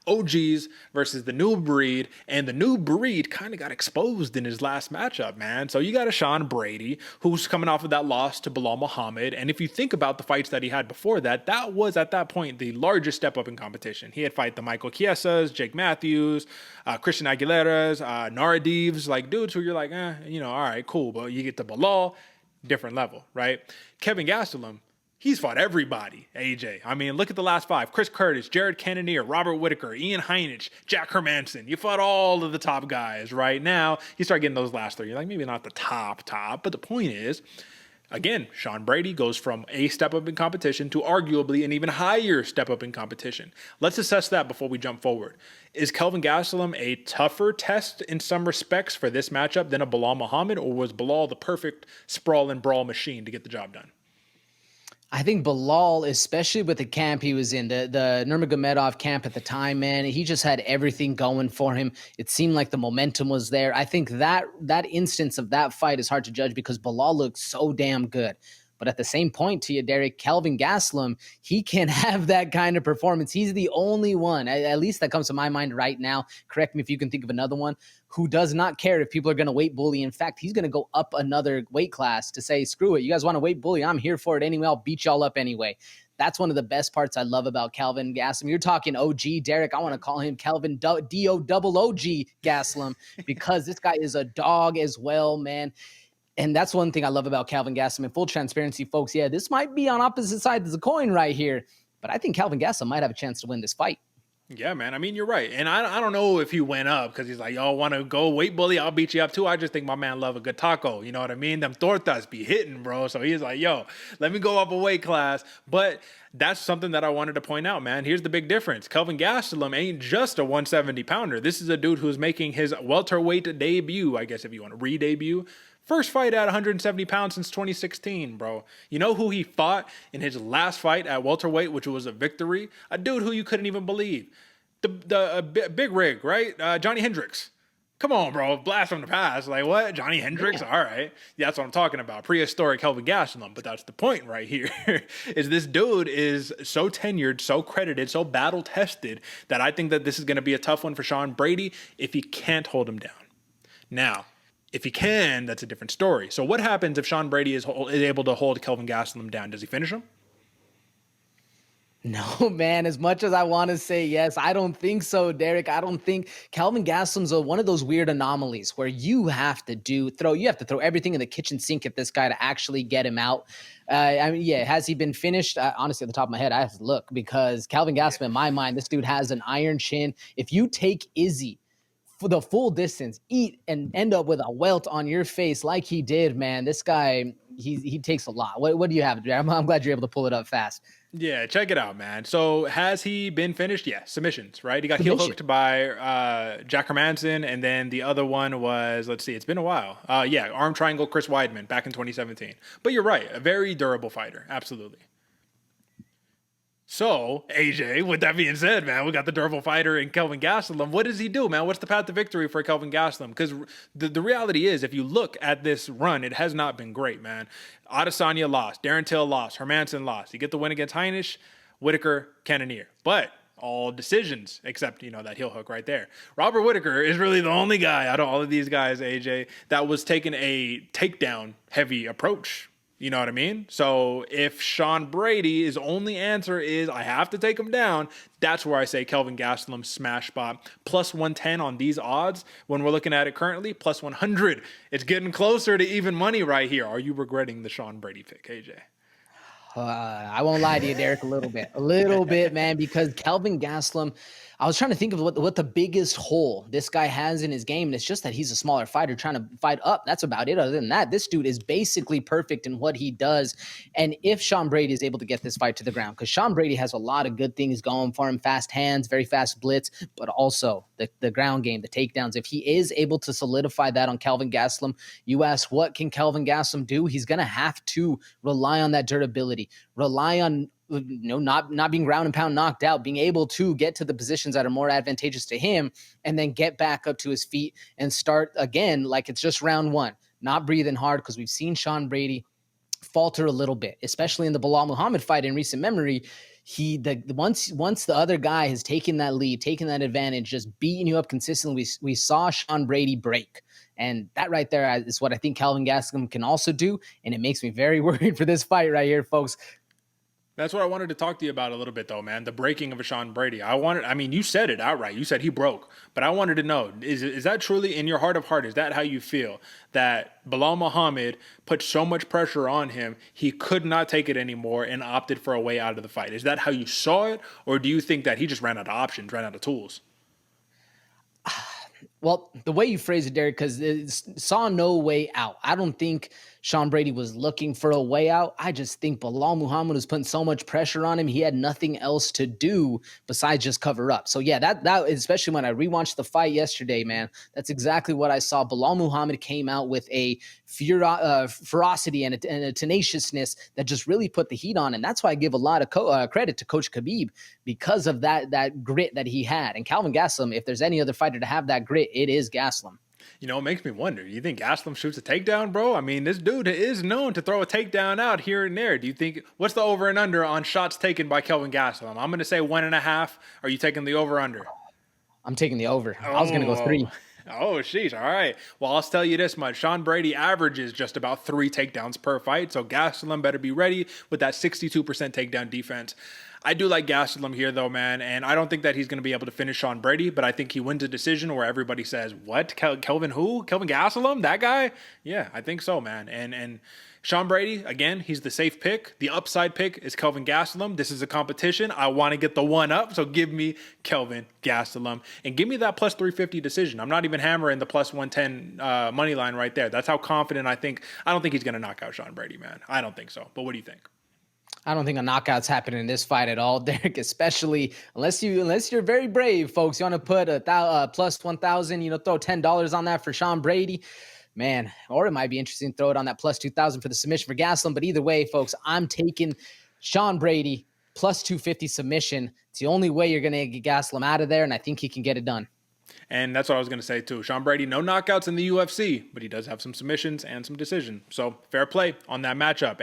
OGs versus the new breed, and the new breed kind of got exposed in his last matchup, man. So you got a Sean Brady who's coming off of that loss to Bilal Muhammad, and if you think about the fights that he had before that, that was at that point the largest step up in competition. He had fight the Michael Chiesas, Jake Matthews, Christian Aguilera's, Nara Deves, like dudes who you're like, all right, cool, but you get to Bilal, different level, right? Kelvin Gastelum, he's fought everybody, AJ. I mean, look at the last five. Chris Curtis, Jared Cannonier, Robert Whitaker, Ian Heinich, Jack Hermanson. You fought all of the top guys. Right now, you start getting those last three. You're like, maybe not the top, but the point is, again, Sean Brady goes from a step up in competition to arguably an even higher step up in competition. Let's assess that before we jump forward. Is Kelvin Gastelum a tougher test in some respects for this matchup than a Bilal Muhammad, or was Bilal the perfect sprawl and brawl machine to get the job done? I think Bilal, especially with the camp he was in, the Nurmagomedov camp at the time, man, he just had everything going for him. It seemed like the momentum was there. I think that instance of that fight is hard to judge because Bilal looked so damn good. But at the same point to you, Derek, Kelvin Gastelum, he can have that kind of performance. He's the only one, at least that comes to my mind right now. Correct me if you can think of another one, who does not care if people are going to weight bully. In fact, he's going to go up another weight class to say, screw it. You guys want to weight bully? I'm here for it anyway. I'll beat y'all up anyway. That's one of the best parts I love about Kelvin Gastelum. You're talking OG, Derek. I want to call him Kelvin D-O-double-O-G Gastelum because this guy is a dog as well, man. And that's one thing I love about Kelvin Gastelum. In full transparency, folks, yeah, this might be on opposite sides of the coin right here, but I think Kelvin Gastelum might have a chance to win this fight. Yeah, man. I mean, you're right. And I don't know if he went up because he's like, y'all want to go weight bully? I'll beat you up too. I just think my man love a good taco. You know what I mean? Them tortas be hitting, bro. So he's like, yo, let me go up a weight class. But that's something that I wanted to point out, man. Here's the big difference. Kelvin Gastelum ain't just a 170 pounder. This is a dude who's making his welterweight debut, I guess if you want to re-debut. First fight at 170 pounds since 2016, bro. You know who he fought in his last fight at welterweight, which was a victory? A dude who you couldn't even believe. The big rig, right? Johnny Hendricks. Come on, bro. Blast from the past. Like, what? Johnny Hendricks? Yeah. All right. Yeah, that's what I'm talking about. Prehistoric Kelvin Gastelum. But that's the point right here, is this dude is so tenured, so credited, so battle-tested that I think that this is going to be a tough one for Sean Brady if he can't hold him down. Now, if he can, that's a different story. So what happens if Sean Brady is able to hold Kelvin Gastelum down? Does he finish him? No, man, as much as I want to say yes, I don't think so, Derek. I don't think Kelvin Gastelum's one of those weird anomalies where you have to throw everything in the kitchen sink at this guy to actually get him out. I mean, yeah, has he been finished? Honestly, at the top of my head, I have to look because Kelvin Gastelum, in my mind, this dude has an iron chin. If you take Izzy for the full distance, eat and end up with a welt on your face like he did, man, this guy, he takes a lot. What do you have? I'm glad you're able to pull it up fast. Yeah, check it out, man. So has he been finished? Yeah, submissions, right? He got heel hooked by Jack Hermanson, and then the other one was, let's see, it's been a while. Arm triangle Chris Weidman back in 2017. But you're right, a very durable fighter, absolutely. So, AJ, with that being said, man, we got the durable fighter in Kelvin Gastelum. What does he do, man? What's the path to victory for Kelvin Gastelum? Because the reality is, if you look at this run, it has not been great, man. Adesanya lost. Darren Till lost. Hermanson lost. You get the win against Heinich, Whitaker, Cannonier. But all decisions except, that heel hook right there. Robert Whitaker is really the only guy out of all of these guys, AJ, that was taking a takedown-heavy approach. You know what I mean? So if Sean Brady's only answer is I have to take him down, that's where I say Kelvin Gastelum smash spot. Plus 110 on these odds when we're looking at it currently, plus 100. It's getting closer to even money right here. Are you regretting the Sean Brady pick, AJ? I won't lie to you, Derek, a little bit, man, because Kelvin Gastelum, I was trying to think of what the biggest hole this guy has in his game, and it's just that he's a smaller fighter trying to fight up. That's about it. Other than that, this dude is basically perfect in what he does. And if Sean Brady is able to get this fight to the ground, because Sean Brady has a lot of good things going for him, fast hands, very fast blitz, but also the ground game, the takedowns. If he is able to solidify that on Kelvin Gastelum, you ask, what can Kelvin Gastelum do? He's going to have to rely on that durability, rely on not being ground and pound knocked out, being able to get to the positions that are more advantageous to him and then get back up to his feet and start again like it's just round one, not breathing hard, because we've seen Sean Brady falter a little bit, especially in the Bilal Muhammad fight in recent memory. Once the other guy has taken that lead, taken that advantage, just beating you up consistently, we saw Sean Brady break. And that right there is what I think Kelvin Gastelum can also do. And it makes me very worried for this fight right here, folks. That's what I wanted to talk to you about a little bit, though, man. The breaking of a Sean Brady. I mean, you said it outright. You said he broke, but I wanted to know: is that truly in your heart of heart? Is that how you feel that Bilal Muhammad put so much pressure on him he could not take it anymore and opted for a way out of the fight? Is that how you saw it, or do you think that he just ran out of options, ran out of tools? Well, the way you phrase it, Derek, because saw no way out. I don't think Sean Brady was looking for a way out. I just think Bilal Muhammad was putting so much pressure on him. He had nothing else to do besides just cover up. So yeah, that especially when I rewatched the fight yesterday, man, that's exactly what I saw. Bilal Muhammad came out with a ferocity and a tenaciousness that just really put the heat on. And that's why I give a lot of credit to Coach Khabib because of that grit that he had. And Kelvin Gastelum, if there's any other fighter to have that grit, it is Gastelum. You know, it makes me wonder. Do you think Gastelum shoots a takedown, bro? I mean, this dude is known to throw a takedown out here and there. Do you think, what's the over and under on shots taken by Kelvin Gastelum? I'm going to say 1.5. Are you taking the over under? I'm taking the over. I was going to go 3. Oh, sheesh. All right. Well, I'll tell you this much. Sean Brady averages just about 3 takedowns per fight. So Gastelum better be ready with that 62% takedown defense. I do like Gastelum here, though, man. And I don't think that he's going to be able to finish Sean Brady, but I think he wins a decision where everybody says, what? Kelvin who? Kelvin Gastelum? That guy? Yeah, I think so, man. And Sean Brady, again, he's the safe pick. The upside pick is Kelvin Gastelum. This is a competition. I want to get the one up, so give me Kelvin Gastelum. And give me that plus 350 decision. I'm not even hammering the plus 110 money line right there. That's how confident I think. I don't think he's going to knock out Sean Brady, man. I don't think so. But what do you think? I don't think a knockout's happening in this fight at all, Derek. Especially unless you're very brave, folks. You want to put a plus 1,000. Throw $10 on that for Sean Brady, man. Or it might be interesting to throw it on that plus 2,000 for the submission for Gastelum. But either way, folks, I'm taking Sean Brady plus 250 submission. It's the only way you're gonna get Gastelum out of there, and I think he can get it done. And that's what I was going to say, too. Sean Brady, no knockouts in the UFC, but he does have some submissions and some decisions. So fair play on that matchup.